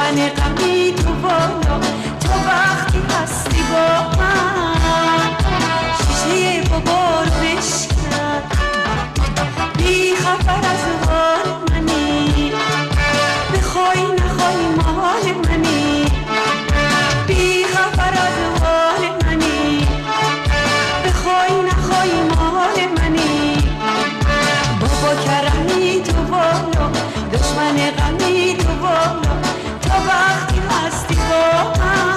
دشمن غمی تو بالا، تو وقتی هستی با من شیشه بابا رو بشکن، بی خبر از حال منی، بخوای نخوای مال منی، بی خبر از حال منی، بخوای نخوای مال منی. بابا کرمی تو بالا، دشمن غمی تو بالا، تو وقتی هستی با من